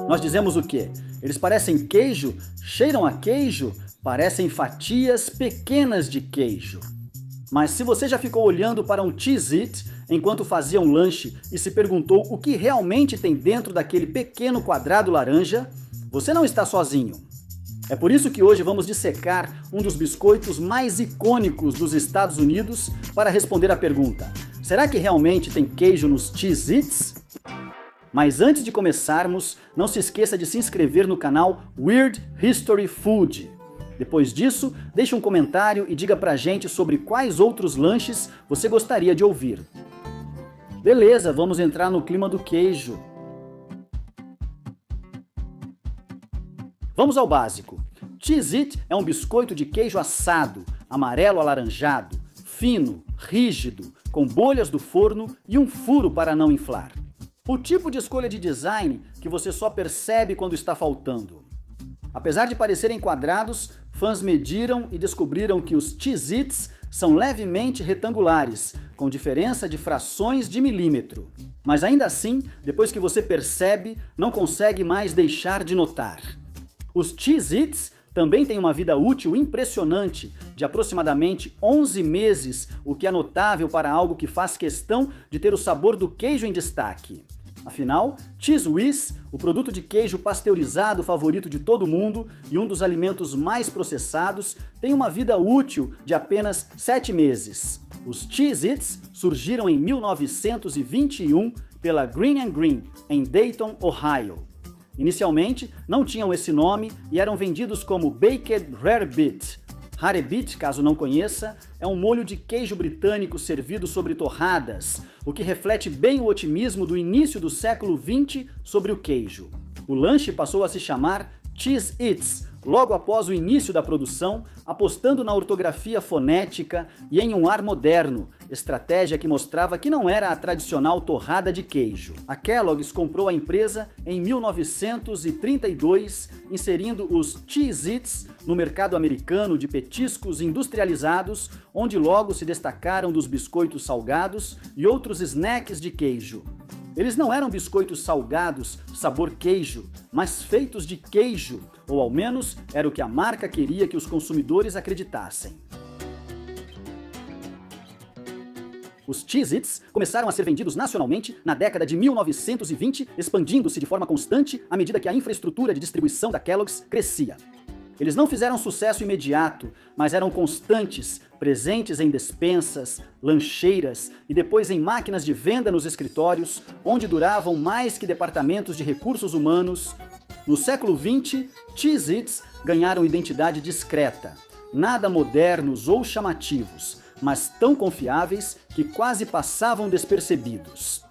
Nós dizemos o quê? Eles parecem queijo, cheiram a queijo, parecem fatias pequenas de queijo. Mas se você já ficou olhando para um Cheez-It enquanto fazia um lanche e se perguntou o que realmente tem dentro daquele pequeno quadrado laranja, você não está sozinho. É por isso que hoje vamos dissecar um dos biscoitos mais icônicos dos Estados Unidos para responder a pergunta: será que realmente tem queijo nos Cheez-Its? Mas antes de começarmos, não se esqueça de se inscrever no canal Weird History Food. Depois disso, deixe um comentário e diga pra gente sobre quais outros lanches você gostaria de ouvir. Beleza, vamos entrar no clima do queijo. Vamos ao básico. Cheez-It é um biscoito de queijo assado, amarelo alaranjado, fino, rígido, com bolhas do forno e um furo para não inflar. O tipo de escolha de design que você só percebe quando está faltando. Apesar de parecerem quadrados, fãs mediram e descobriram que os Cheez-Its são levemente retangulares, com diferença de frações de milímetro. Mas ainda assim, depois que você percebe, não consegue mais deixar de notar. Os Cheez-Its também têm uma vida útil impressionante, de aproximadamente 11 meses, o que é notável para algo que faz questão de ter o sabor do queijo em destaque. Afinal, Cheez Whiz, o produto de queijo pasteurizado favorito de todo mundo e um dos alimentos mais processados, tem uma vida útil de apenas 7 meses. Os Cheez-Its surgiram em 1921 pela Green Green, em Dayton, Ohio. Inicialmente, não tinham esse nome e eram vendidos como Baked Rarebit. Rarebit, caso não conheça, é um molho de queijo britânico servido sobre torradas, o que reflete bem o otimismo do início do século XX sobre o queijo. O lanche passou a se chamar Cheez-Its, logo após o início da produção, apostando na ortografia fonética e em um ar moderno, estratégia que mostrava que não era a tradicional torrada de queijo. A Kellogg's comprou a empresa em 1932, inserindo os Cheez-Its no mercado americano de petiscos industrializados, onde logo se destacaram dos biscoitos salgados e outros snacks de queijo. Eles não eram biscoitos salgados, sabor queijo, mas feitos de queijo, ou ao menos era o que a marca queria que os consumidores acreditassem. Os Cheez-Its começaram a ser vendidos nacionalmente na década de 1920, expandindo-se de forma constante à medida que a infraestrutura de distribuição da Kellogg's crescia. Eles não fizeram sucesso imediato, mas eram constantes, presentes em despensas, lancheiras e depois em máquinas de venda nos escritórios, onde duravam mais que departamentos de recursos humanos. No século XX, Cheez-Its ganharam identidade discreta, nada modernos ou chamativos, mas tão confiáveis que quase passavam despercebidos.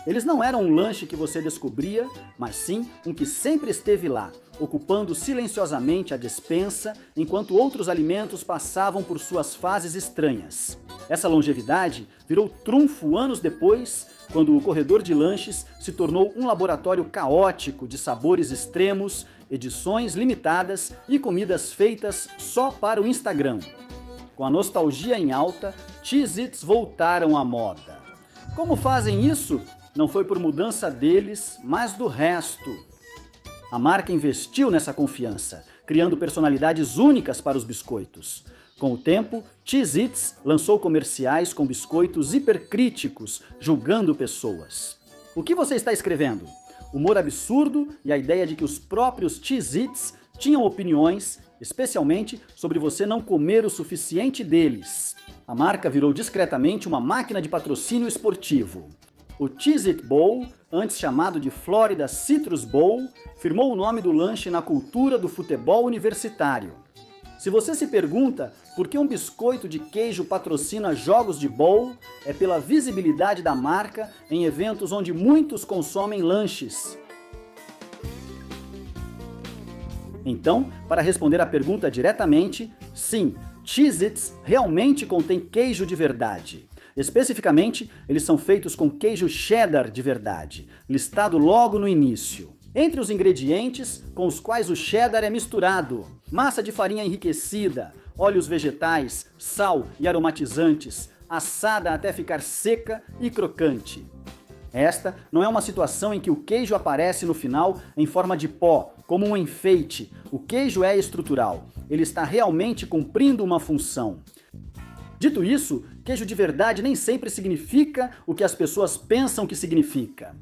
Eles não eram um lanche que você descobria, mas sim um que sempre esteve lá, ocupando silenciosamente a despensa, enquanto outros alimentos passavam por suas fases estranhas. Essa longevidade virou trunfo anos depois, quando o corredor de lanches se tornou um laboratório caótico de sabores extremos, edições limitadas e comidas feitas só para o Instagram. Com a nostalgia em alta, Cheez-Its voltaram à moda. Como fazem isso? Não foi por mudança deles, mas do resto. A marca investiu nessa confiança, criando personalidades únicas para os biscoitos. Com o tempo, Cheez-Its lançou comerciais com biscoitos hipercríticos, julgando pessoas. O que você está escrevendo? Humor absurdo e a ideia de que os próprios Cheez-Its tinham opiniões, especialmente sobre você não comer o suficiente deles. A marca virou discretamente uma máquina de patrocínio esportivo. O Cheez-It Bowl, antes chamado de Florida Citrus Bowl, firmou o nome do lanche na cultura do futebol universitário. Se você se pergunta por que um biscoito de queijo patrocina jogos de bowl, é pela visibilidade da marca em eventos onde muitos consomem lanches. Então, para responder a pergunta diretamente, sim, Cheez-Its realmente contém queijo de verdade. Especificamente, eles são feitos com queijo cheddar de verdade, listado logo no início. Entre os ingredientes com os quais o cheddar é misturado: massa de farinha enriquecida, óleos vegetais, sal e aromatizantes, assada até ficar seca e crocante. Esta não é uma situação em que o queijo aparece no final em forma de pó, como um enfeite. O queijo é estrutural. Ele está realmente cumprindo uma função. Dito isso, queijo de verdade nem sempre significa o que as pessoas pensam que significa.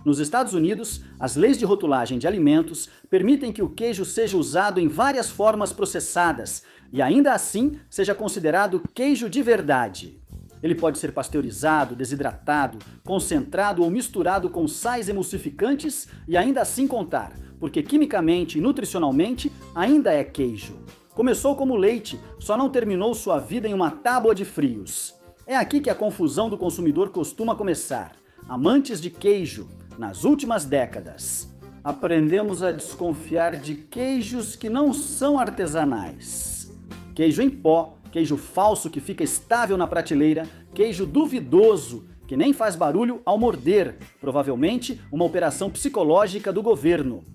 Nos Estados Unidos, as leis de rotulagem de alimentos permitem que o queijo seja usado em várias formas processadas e ainda assim seja considerado queijo de verdade. Ele pode ser pasteurizado, desidratado, concentrado ou misturado com sais emulsificantes e ainda assim contar, porque quimicamente e nutricionalmente ainda é queijo. Começou como leite, só não terminou sua vida em uma tábua de frios. É aqui que a confusão do consumidor costuma começar. Amantes de queijo, nas últimas décadas, aprendemos a desconfiar de queijos que não são artesanais. Queijo em pó, queijo falso que fica estável na prateleira, queijo duvidoso que nem faz barulho ao morder, provavelmente uma operação psicológica do governo.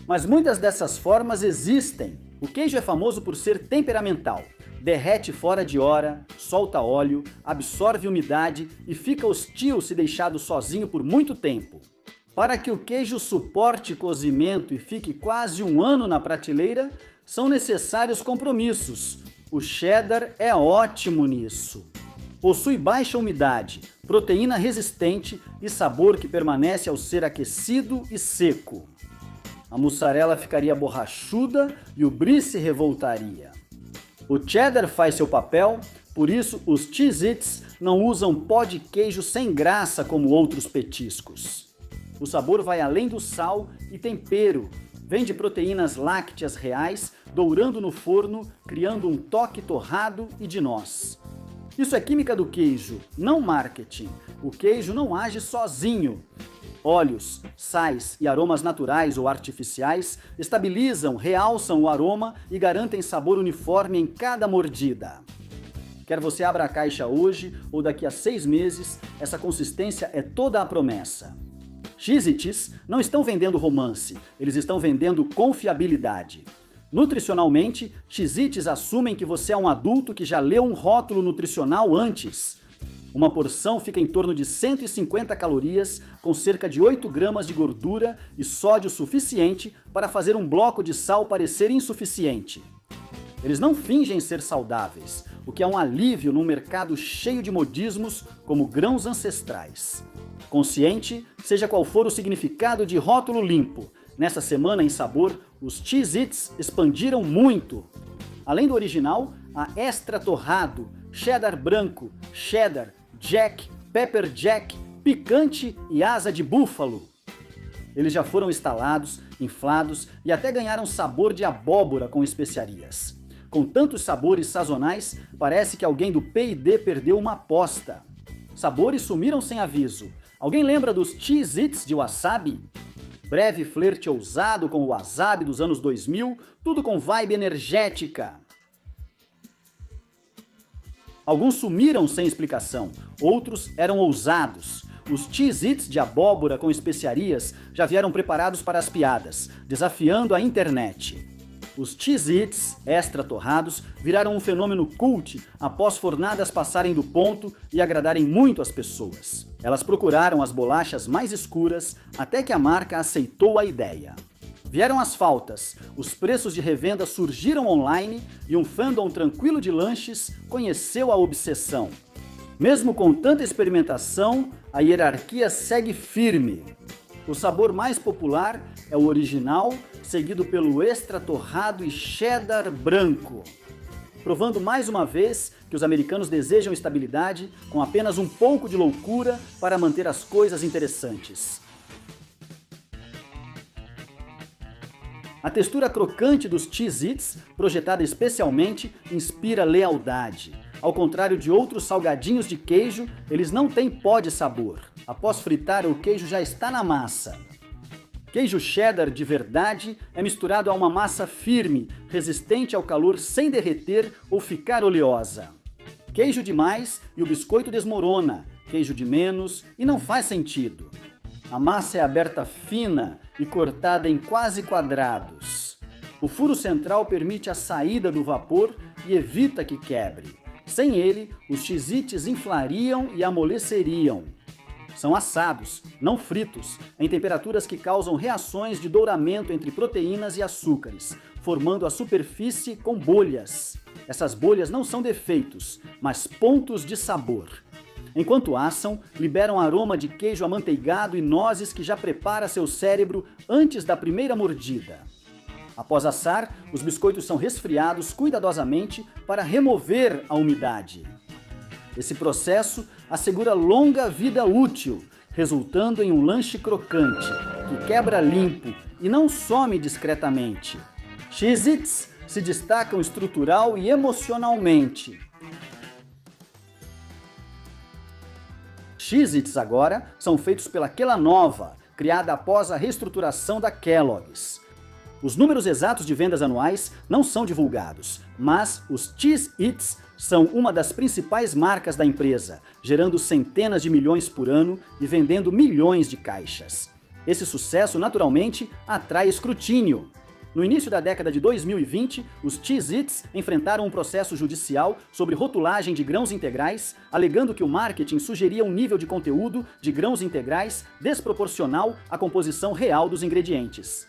Mas muitas dessas formas existem. O queijo é famoso por ser temperamental. Derrete fora de hora, solta óleo, absorve umidade e fica hostil se deixado sozinho por muito tempo. Para que o queijo suporte cozimento e fique quase um ano na prateleira, são necessários compromissos. O cheddar é ótimo nisso. Possui baixa umidade, proteína resistente e sabor que permanece ao ser aquecido e seco. A mussarela ficaria borrachuda e o brie se revoltaria. O cheddar faz seu papel, por isso os Cheez-Its não usam pó de queijo sem graça como outros petiscos. O sabor vai além do sal e tempero. Vem de proteínas lácteas reais, dourando no forno, criando um toque torrado e de noz. Isso é química do queijo, não marketing. O queijo não age sozinho. Óleos, sais e aromas naturais ou artificiais estabilizam, realçam o aroma e garantem sabor uniforme em cada mordida. Quer você abra a caixa hoje ou daqui a 6 meses, essa consistência é toda a promessa. Cheez-Its não estão vendendo romance, eles estão vendendo confiabilidade. Nutricionalmente, Cheez-Its assumem que você é um adulto que já leu um rótulo nutricional antes. Uma porção fica em torno de 150 calorias, com cerca de 8 gramas de gordura e sódio suficiente para fazer um bloco de sal parecer insuficiente. Eles não fingem ser saudáveis, o que é um alívio num mercado cheio de modismos como grãos ancestrais. Consciente, seja qual for o significado de rótulo limpo, nessa semana em sabor, os Cheez-Its expandiram muito. Além do original, há extra torrado, cheddar branco, cheddar, jack, pepper jack, picante e asa de búfalo. Eles já foram instalados, inflados e até ganharam sabor de abóbora com especiarias. Com tantos sabores sazonais, parece que alguém do P&D perdeu uma aposta. Sabores sumiram sem aviso. Alguém lembra dos Cheez-Its de wasabi? Breve flerte ousado com o wasabi dos anos 2000, tudo com vibe energética. Alguns sumiram sem explicação, outros eram ousados. Os Cheez-Its de abóbora com especiarias já vieram preparados para as piadas, desafiando a internet. Os Cheez-Its extra torrados viraram um fenômeno cult após fornadas passarem do ponto e agradarem muito as pessoas. Elas procuraram as bolachas mais escuras até que a marca aceitou a ideia. Vieram as faltas, os preços de revenda surgiram online e um fandom tranquilo de lanches conheceu a obsessão. Mesmo com tanta experimentação, a hierarquia segue firme. O sabor mais popular é o original, seguido pelo extra torrado e cheddar branco. Provando mais uma vez que os americanos desejam estabilidade com apenas um pouco de loucura para manter as coisas interessantes. A textura crocante dos Cheez-Its, projetada especialmente, inspira lealdade. Ao contrário de outros salgadinhos de queijo, eles não têm pó de sabor. Após fritar, o queijo já está na massa. Queijo cheddar de verdade é misturado a uma massa firme, resistente ao calor sem derreter ou ficar oleosa. Queijo demais e o biscoito desmorona, queijo de menos e não faz sentido. A massa é aberta fina e cortada em quase quadrados. O furo central permite a saída do vapor e evita que quebre. Sem ele, os Cheez-Its inflariam e amoleceriam. são assados, não fritos, em temperaturas que causam reações de douramento entre proteínas e açúcares, formando a superfície com bolhas. Essas bolhas não são defeitos, mas pontos de sabor. Enquanto assam, liberam aroma de queijo amanteigado e nozes que já prepara seu cérebro antes da primeira mordida. Após assar, os biscoitos são resfriados cuidadosamente para remover a umidade. Esse processo assegura longa vida útil, resultando em um lanche crocante, que quebra limpo e não some discretamente. Cheez-Its se destacam estrutural e emocionalmente. Cheez-Its agora são feitos pela Kellanova, criada após a reestruturação da Kellogg's. Os números exatos de vendas anuais não são divulgados, mas os Cheez-Its são uma das principais marcas da empresa, gerando centenas de milhões por ano e vendendo milhões de caixas. Esse sucesso, naturalmente, atrai escrutínio. No início da década de 2020, os Cheez-Its enfrentaram um processo judicial sobre rotulagem de grãos integrais, alegando que o marketing sugeria um nível de conteúdo de grãos integrais desproporcional à composição real dos ingredientes.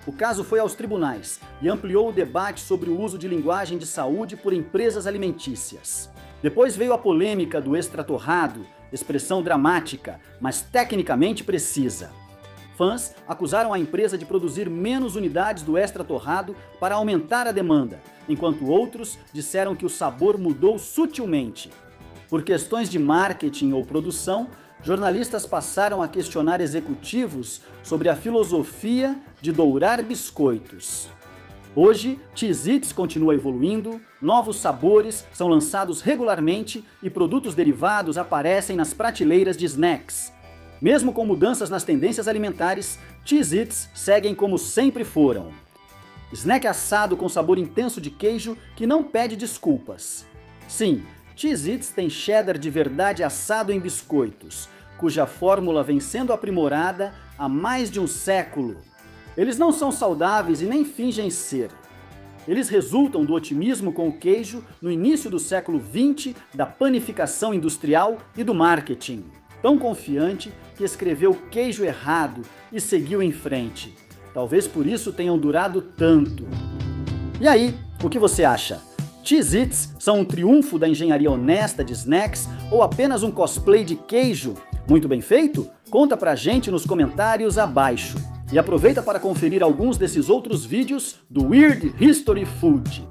O caso foi aos tribunais e ampliou o debate sobre o uso de linguagem de saúde por empresas alimentícias. Depois veio a polêmica do extratorrado, expressão dramática, mas tecnicamente precisa. Fãs acusaram a empresa de produzir menos unidades do extratorrado para aumentar a demanda, enquanto outros disseram que o sabor mudou sutilmente. Por questões de marketing ou produção, jornalistas passaram a questionar executivos sobre a filosofia de dourar biscoitos. Hoje, Cheez-Its continua evoluindo, novos sabores são lançados regularmente e produtos derivados aparecem nas prateleiras de snacks. Mesmo com mudanças nas tendências alimentares, Cheez-Its seguem como sempre foram. Snack assado com sabor intenso de queijo que não pede desculpas. Sim, Cheez-Its tem cheddar de verdade assado em biscoitos, cuja fórmula vem sendo aprimorada há mais de um século. Eles não são saudáveis e nem fingem ser. Eles resultam do otimismo com o queijo no início do século XX, da panificação industrial e do marketing. Tão confiante que escreveu queijo errado e seguiu em frente. Talvez por isso tenham durado tanto. E aí, o que você acha? Cheez-Its são um triunfo da engenharia honesta de snacks ou apenas um cosplay de queijo? Muito bem feito? Conta pra gente nos comentários abaixo. E aproveita para conferir alguns desses outros vídeos do Weird History Food.